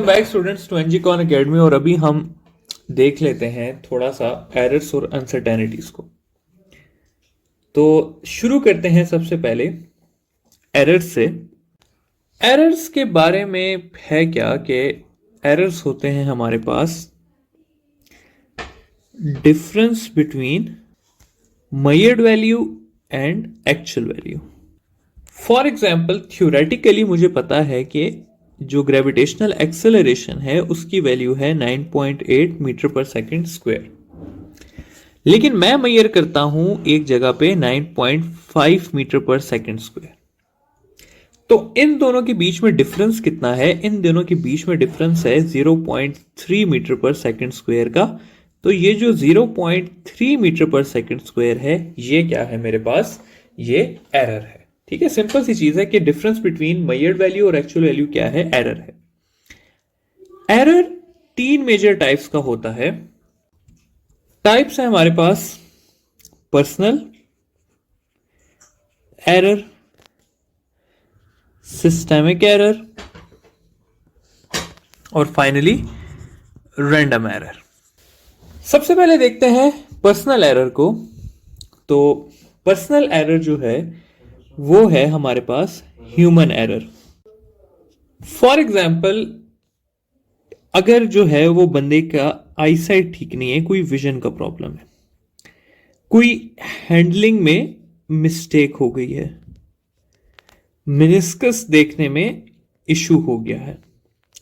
Back students to एनजीकॉन academy. और अभी हम देख लेते हैं थोड़ा सा एरर्स और अनसर्टेनिटीज को। तो शुरू करते हैं सबसे पहले एरर्स से। एरर्स के बारे में है क्या कि एरर्स होते हैं हमारे पास difference between measured value and actual value. For example theoretically मुझे पता है कि जो ग्रेविटेशनल एक्सेलरेशन है उसकी वैल्यू है 9.8 मीटर पर सेकंड स्क्वायर, लेकिन मैं मेजर करता हूं एक जगह पे 9.5 मीटर पर सेकंड स्क्वायर। तो इन दोनों के बीच में डिफरेंस कितना है? इन दोनों के बीच में डिफरेंस है 0.3 मीटर पर सेकंड स्क्वायर का। तो ये जो 0.3 मीटर पर सेकंड स्क्वायर है ये क्या है मेरे पास? ये एरर है। ठीक है, सिंपल सी चीज है कि डिफरेंस बिटवीन मेजर्ड वैल्यू और एक्चुअल वैल्यू क्या है? एरर है। एरर तीन मेजर टाइप्स का होता है। टाइप्स है हमारे पास पर्सनल एरर, सिस्टेमिक एरर और फाइनली रैंडम एरर। सबसे पहले देखते हैं पर्सनल एरर को। तो पर्सनल एरर जो है वो है हमारे पास ह्यूमन एरर। फॉर एग्जाम्पल अगर जो है वो बंदे का आईसाइट ठीक नहीं है, कोई विजन का प्रॉब्लम है, कोई हैंडलिंग में मिस्टेक हो गई है, मेनिस्कस देखने में इशू हो गया है।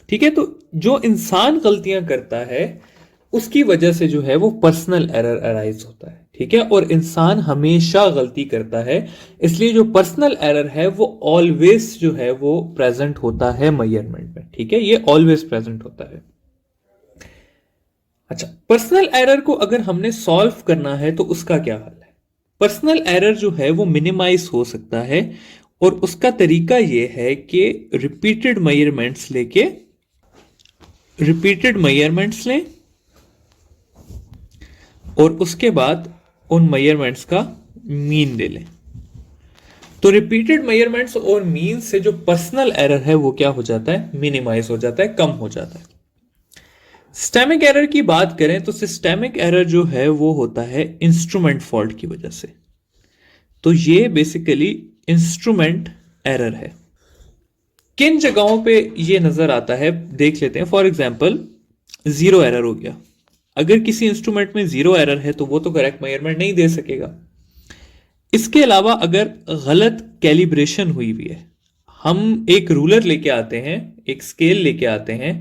ठीक है, तो जो इंसान गलतियां करता है उसकी वजह से जो है वो पर्सनल एरर अराइज होता है। ठीक है, और इंसान हमेशा गलती करता है, इसलिए जो पर्सनल एरर है वो ऑलवेज जो है वो प्रेजेंट होता है मेजरमेंट में। ठीक है, ये ऑलवेज प्रेजेंट होता है। अच्छा, पर्सनल एरर को अगर हमने सॉल्व करना है तो उसका क्या हल है? पर्सनल एरर जो है वो मिनिमाइज हो सकता है और उसका तरीका यह है कि रिपीटेड मेजरमेंट्स लें और उसके बाद उन मेजरमेंट्स का मीन ले लें। तो रिपीटेड मेजरमेंट्स और मीन से जो पर्सनल एरर है वो क्या हो जाता है? मिनिमाइज हो जाता है, कम हो जाता है। सिस्टेमिक एरर की बात करें तो सिस्टेमिक एरर जो है वो होता है इंस्ट्रूमेंट फॉल्ट की वजह से। तो ये बेसिकली इंस्ट्रूमेंट एरर है। किन जगहों पे ये नजर आता है देख लेते हैं। फॉर एग्जांपल जीरो एरर हो गया। अगर किसी इंस्ट्रूमेंट में जीरो एरर है तो वो तो करेक्ट मेजरमेंट नहीं दे सकेगा। इसके अलावा अगर गलत कैलिब्रेशन हुई हुई है, हम एक रूलर लेके आते हैं, एक स्केल लेके आते हैं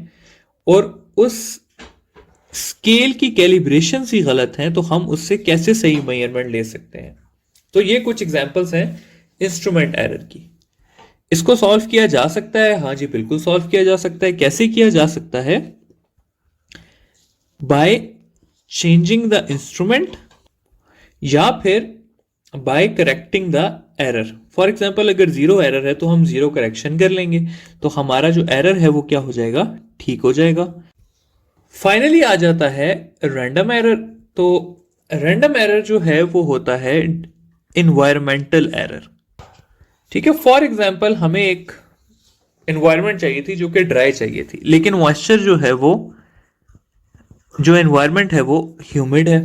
और उस स्केल की कैलिब्रेशन ही गलत है, तो हम उससे कैसे सही मेजरमेंट ले सकते हैं? तो ये कुछ एग्जांपल्स हैं इंस्ट्रूमेंट एरर की। इसको सॉल्व किया जा सकता है? हाँ जी, बिल्कुल सॉल्व किया जा सकता है। कैसे किया जा सकता है? बाय चेंजिंग द इंस्ट्रूमेंट या फिर by correcting the error. For example अगर जीरो एरर है तो हम जीरो करेक्शन कर लेंगे, तो हमारा जो एरर है वो क्या हो जाएगा? ठीक हो जाएगा। फाइनली आ जाता है रैंडम एरर। तो रैंडम एरर जो है वो होता है इन्वायरमेंटल एरर। ठीक है, फॉर एग्जाम्पल हमें एक एनवायरमेंट चाहिए थी जो कि ड्राई चाहिए थी, लेकिन मॉइस्चर जो है वो, जो एनवायरमेंट है वो ह्यूमिड है।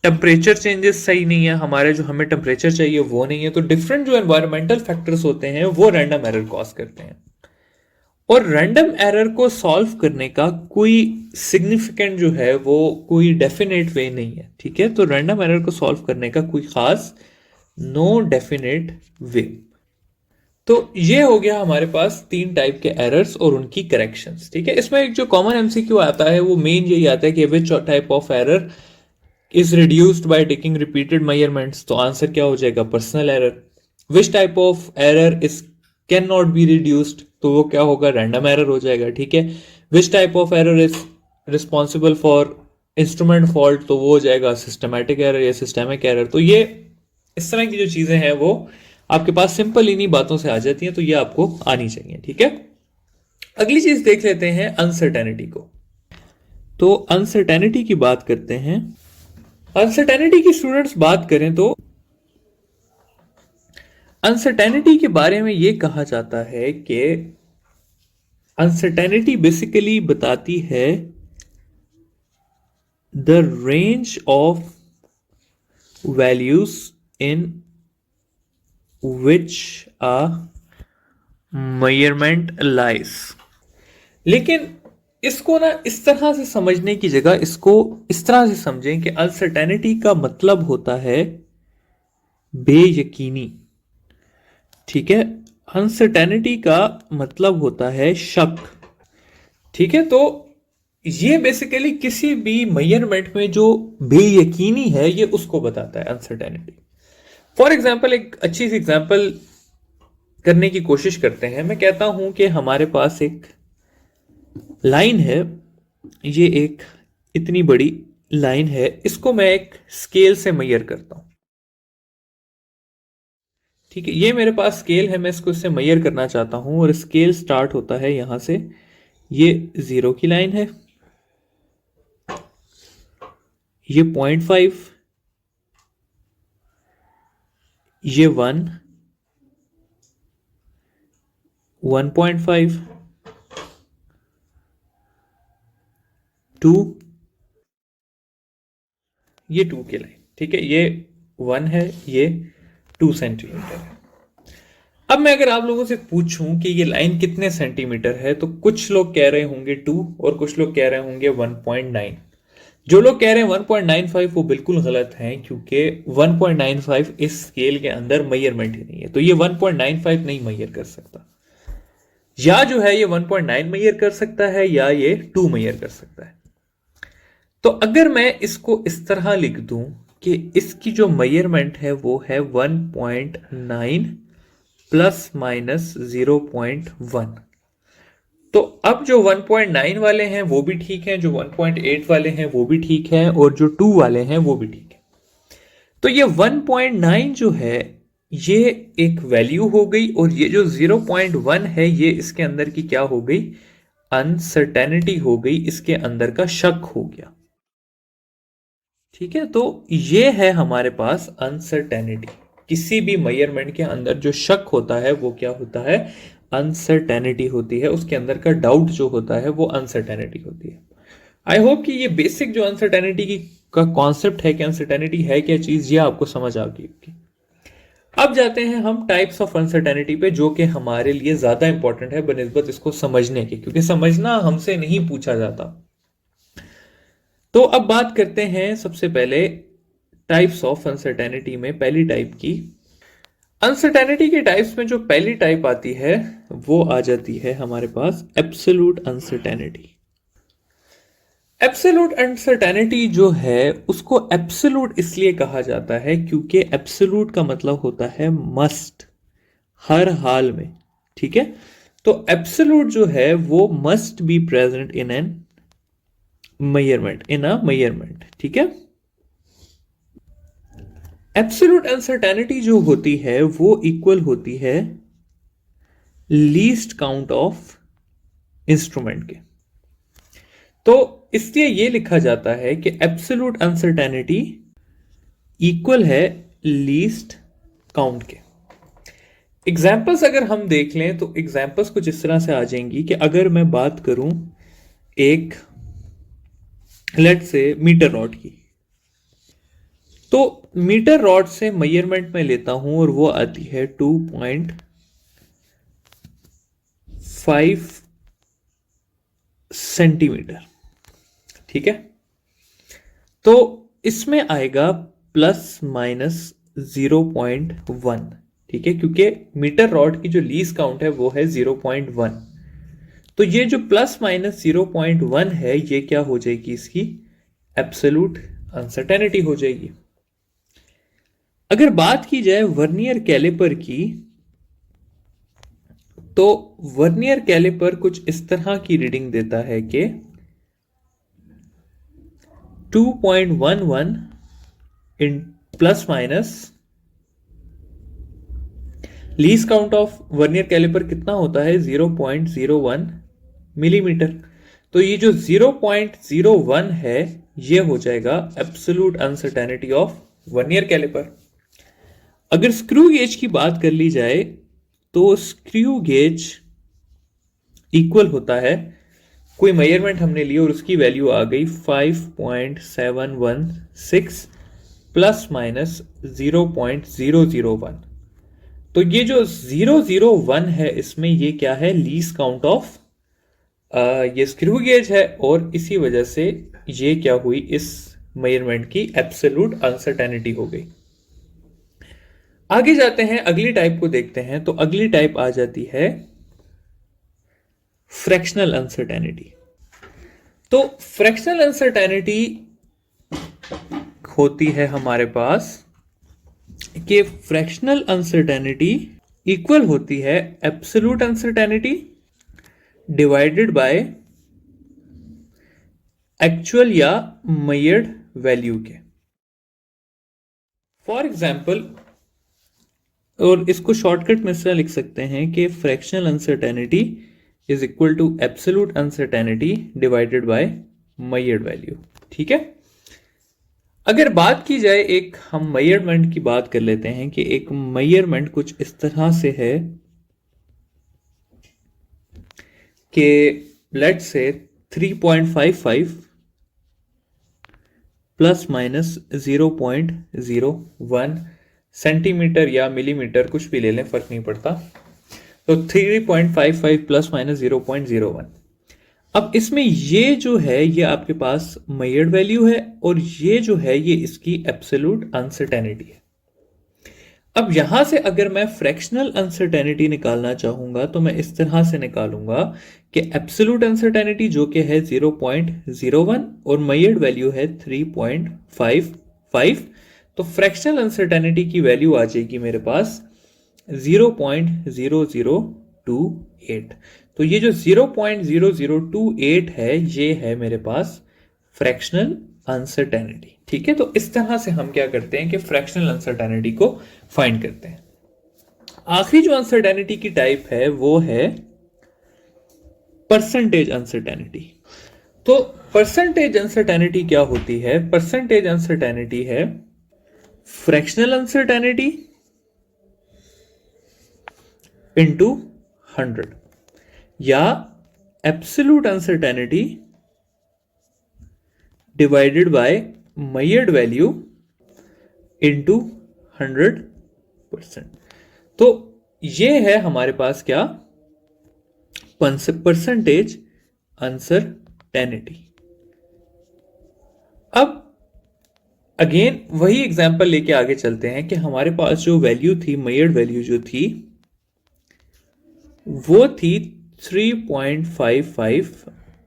टेम्परेचर चेंजेस सही नहीं है, हमारे जो हमें टेम्परेचर चाहिए वो नहीं है। तो डिफरेंट जो एनवायरमेंटल फैक्टर्स होते हैं वो रैंडम एरर कॉज करते हैं। और रैंडम एरर को सॉल्व करने का कोई सिग्निफिकेंट जो है वो कोई डेफिनेट वे नहीं है। ठीक है, तो रैंडम एरर को सॉल्व करने का कोई खास नो डेफिनेट वे। तो ये हो गया हमारे पास तीन टाइप के एरर्स और उनकी करेक्शंस। ठीक है, इसमें एक जो कॉमन एमसीक्यू आता है वो मेन यही आता है कि which type of error is reduced by taking repeated measurements. तो आंसर क्या हो जाएगा? Personal error. Which type of error is can not be reduced, तो वो क्या होगा? रैंडम एरर हो जाएगा। ठीक है, which type of error is responsible for instrument fault, तो वो हो जाएगा सिस्टमैटिक एरर या सिस्टेमिक एरर। तो ये इस तरह की जो चीजें हैं वो आपके पास सिंपल इन्हीं बातों से आ जाती हैं, तो ये आपको आनी चाहिए। ठीक है, अगली चीज देख लेते हैं अनसर्टेनिटी को। तो अनसर्टेनिटी की बात करते हैं। अनसर्टेनिटी की स्टूडेंट्स बात करें तो अनसर्टेनिटी के बारे में यह कहा जाता है कि अनसर्टेनिटी बेसिकली बताती है the range of values in which a measurement lies. लेकिन इसको ना इस तरह से समझने की जगह इसको इस तरह से समझें कि अनसर्टेनिटी का मतलब होता है बेयकीनी। ठीक है, अनसर्टेनिटी का मतलब होता है शक। ठीक है, तो ये बेसिकली किसी भी मेजरमेंट में जो बेयकीनी है ये उसको बताता है अनसर्टेनिटी। फॉर एग्जाम्पल एक अच्छी सी एग्जाम्पल करने की कोशिश करते हैं। मैं कहता हूं कि हमारे पास एक लाइन है, ये एक इतनी बड़ी लाइन है, इसको मैं एक स्केल से मेजर करता हूं। ठीक है, ये मेरे पास स्केल है, मैं इसको इससे मेजर करना चाहता हूं और स्केल स्टार्ट होता है यहां से, ये 0 की लाइन है, ये 0.5, ये 1, 1.5, 2, ये 2 की लाइन। ठीक है, ये 1 है, ये 2 सेंटीमीटर है। अब मैं अगर आप लोगों से पूछूं कि ये लाइन कितने सेंटीमीटर है, तो कुछ लोग कह रहे होंगे 2 और कुछ लोग कह रहे होंगे 1.9। जो लोग कह रहे हैं 1.95 वो बिल्कुल गलत हैं, क्योंकि 1.95 इस स्केल के अंदर मेजरमेंट ही नहीं है, तो ये 1.95 नहीं मेजर कर सकता। या जो है ये 1.9 मेजर कर सकता है या ये 2 मेजर कर सकता है। तो अगर मैं इसको इस तरह लिख दूं कि इसकी जो मेजरमेंट है वो है 1.9 प्लस माइनस 0.1, तो अब जो 1.9 वाले हैं वो भी ठीक हैं, जो 1.8 वाले हैं वो भी ठीक हैं, और जो 2 वाले हैं वो भी ठीक है। तो ये 1.9 जो है ये एक वैल्यू हो गई, और ये जो 0.1 है ये इसके अंदर की क्या हो गई, अनसर्टेनिटी हो गई, इसके अंदर का शक हो गया। ठीक है, तो ये है हमारे पास अनसर्टेनिटी। किसी भी मेजरमेंट के अंदर जो शक होता है वो क्या होता है, अनसर्टेनिटी होती है, उसके अंदर का डाउट जो होता है वो अनसर्टेनिटी होती है। आई होप कि ये बेसिक जो अनसर्टेनिटी की का कॉन्सेप्ट है कि अनसर्टेनिटी है क्या चीज, ये आपको समझ आ गई होगी। अब जाते हैं हम टाइप्स ऑफ अनसर्टेनिटी पे, जो कि हमारे लिए ज्यादा इंपॉर्टेंट है बनिस्बत इसको समझने के, क्योंकि समझना हमसे नहीं पूछा जाता। तो अब बात करते हैं सबसे पहले टाइप्स ऑफ अनसर्टेनिटी में पहली टाइप की। अनसर्टेनिटी के टाइप्स में जो पहली टाइप आती है वो आ जाती है हमारे पास एब्सोल्यूट अनसर्टेनिटी। एब्सोल्यूट अनसर्टेनिटी जो है उसको एब्सोल्यूट इसलिए कहा जाता है क्योंकि एब्सोल्यूट का मतलब होता है मस्ट, हर हाल में। ठीक है, तो एब्सोल्यूट जो है वो must be present in an measurement, in a measurement. ठीक है, एब्सोल्यूट अनसर्टेनिटी जो होती है वो इक्वल होती है लीस्ट काउंट ऑफ इंस्ट्रूमेंट के। तो इसलिए यह लिखा जाता है कि एब्सोल्यूट अनसर्टेनिटी इक्वल है लीस्ट काउंट के। एग्जाम्पल्स अगर हम देख लें तो एग्जाम्पल्स कुछ इस तरह से आ जाएंगी कि अगर मैं बात करूं एक लेट से मीटर रॉड की, तो मीटर रॉड से मेजरमेंट में लेता हूं और वो आती है 2.5 सेंटीमीटर। ठीक है, तो इसमें आएगा प्लस माइनस 0.1। ठीक है, क्योंकि मीटर रॉड की जो लीज काउंट है वो है 0.1, तो ये जो प्लस माइनस 0.1 है ये क्या हो जाएगी, इसकी एब्सोल्यूट अनसर्टेनिटी हो जाएगी। अगर बात की जाए वर्नियर कैलिपर की, तो वर्नियर कैलिपर कुछ इस तरह की रीडिंग देता है कि 2.11 in plus minus least count of vernier calliper कितना होता है, 0.01 मिलीमीटर। तो ये जो 0.01 है ये हो जाएगा absolute uncertainty of vernier caliper. अगर स्क्रू गेज की बात कर ली जाए तो स्क्रू गेज इक्वल होता है, कोई मेजरमेंट हमने ली और उसकी वैल्यू आ गई 5.716 प्लस माइनस 0.001, तो ये जो 001 है इसमें ये क्या है, लीस्ट काउंट ऑफ ये स्क्रू गेज है, और इसी वजह से ये क्या हुई, इस मेजरमेंट की एब्सोल्यूट अनसर्टेनिटी हो गई। आगे जाते हैं, अगली टाइप को देखते हैं। तो अगली टाइप आ जाती है फ्रैक्शनल अनसर्टेनिटी। तो फ्रैक्शनल अनसर्टेनिटी होती है हमारे पास कि फ्रैक्शनल अनसर्टेनिटी इक्वल होती है absolute uncertainty divided by actual या मेजर्ड वैल्यू के। फॉर एग्जाम्पल, और इसको शॉर्टकट में इस तरह लिख सकते हैं कि fractional uncertainty is equal to absolute uncertainty divided by measured value. ठीक है, अगर बात की जाए, एक हम मेजरमेंट की बात कर लेते हैं कि एक मेजरमेंट कुछ इस तरह से है कि let's say 3.55 plus minus 0.01 centimetre या मिलीमीटर, कुछ भी ले लें, फर्क नहीं पड़ता। तो 3.55 प्लस माइनस 0.01। अब इसमें ये जो है ये आपके पास मेजर्ड वैल्यू है, और ये जो है ये इसकी एब्सोल्यूट अनसर्टेनिटी है। अब यहां से अगर मैं फ्रैक्शनल अनसर्टेनिटी निकालना चाहूंगा तो मैं इस तरह से निकालूंगा कि एब्सोल्यूट अनसर्टेनिटी जो कि है 0.01 और मेजर्ड वैल्यू है 3.55, तो फ्रैक्शनल अनसर्टेनिटी की वैल्यू आ जाएगी मेरे पास 0.0028। तो ये जो 0.0028 है ये है मेरे पास फ्रैक्शनल अनसर्टेनिटी। ठीक है, तो इस तरह से हम क्या करते हैं कि फ्रैक्शनल अनसर्टेनिटी को फाइंड करते हैं। आखिरी जो अनसर्टेनिटी की टाइप है वो है परसेंटेज अनसर्टेनिटी। तो परसेंटेज अनसर्टेनिटी क्या होती है? परसेंटेज अनसर्टेनिटी है फ्रैक्शनल अनसर्टेनिटी इंटू 100 या absolute uncertainty divided by measured value into 100%। तो ये है हमारे पास क्या, परसेंटेज अनसर्टेनिटी। अब अगेन वही एग्जांपल लेके आगे चलते हैं कि हमारे पास जो वैल्यू थी, मेजर्ड वैल्यू जो थी वो थी 3.55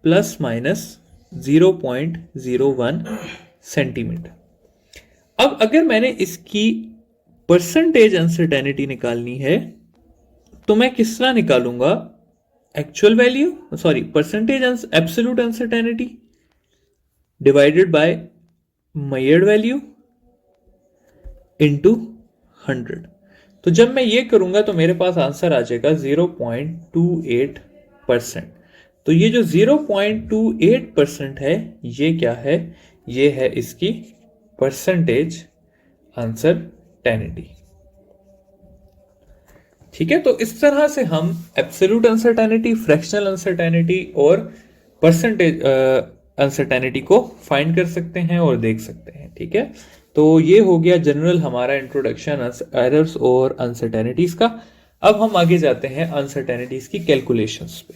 प्लस माइनस 0.01 सेंटीमीटर। अब अगर मैंने इसकी परसेंटेज अनसर्टेनिटी निकालनी है तो मैं किस तरह निकालूंगा? Actual value, sorry, percentage absolute uncertainty divided by measured value into 100। तो जब मैं ये करूंगा तो मेरे पास आंसर आ जाएगा 0.28%। तो ये जो 0.28% है ये क्या है? ये है इसकी परसेंटेज अनसर्टेनिटी। ठीक है, तो इस तरह से हम एब्सोल्यूट अनसर्टेनिटी, फ्रैक्शनल अनसर्टेनिटी और परसेंटेज अनसर्टेनिटी को फाइंड कर सकते हैं और देख सकते हैं। ठीक है, तो ये हो गया जनरल हमारा इंट्रोडक्शन एरर्स और अनसर्टेनिटीज का। अब हम आगे जाते हैं अनसर्टेनिटीज की कैलकुलेशंस पे।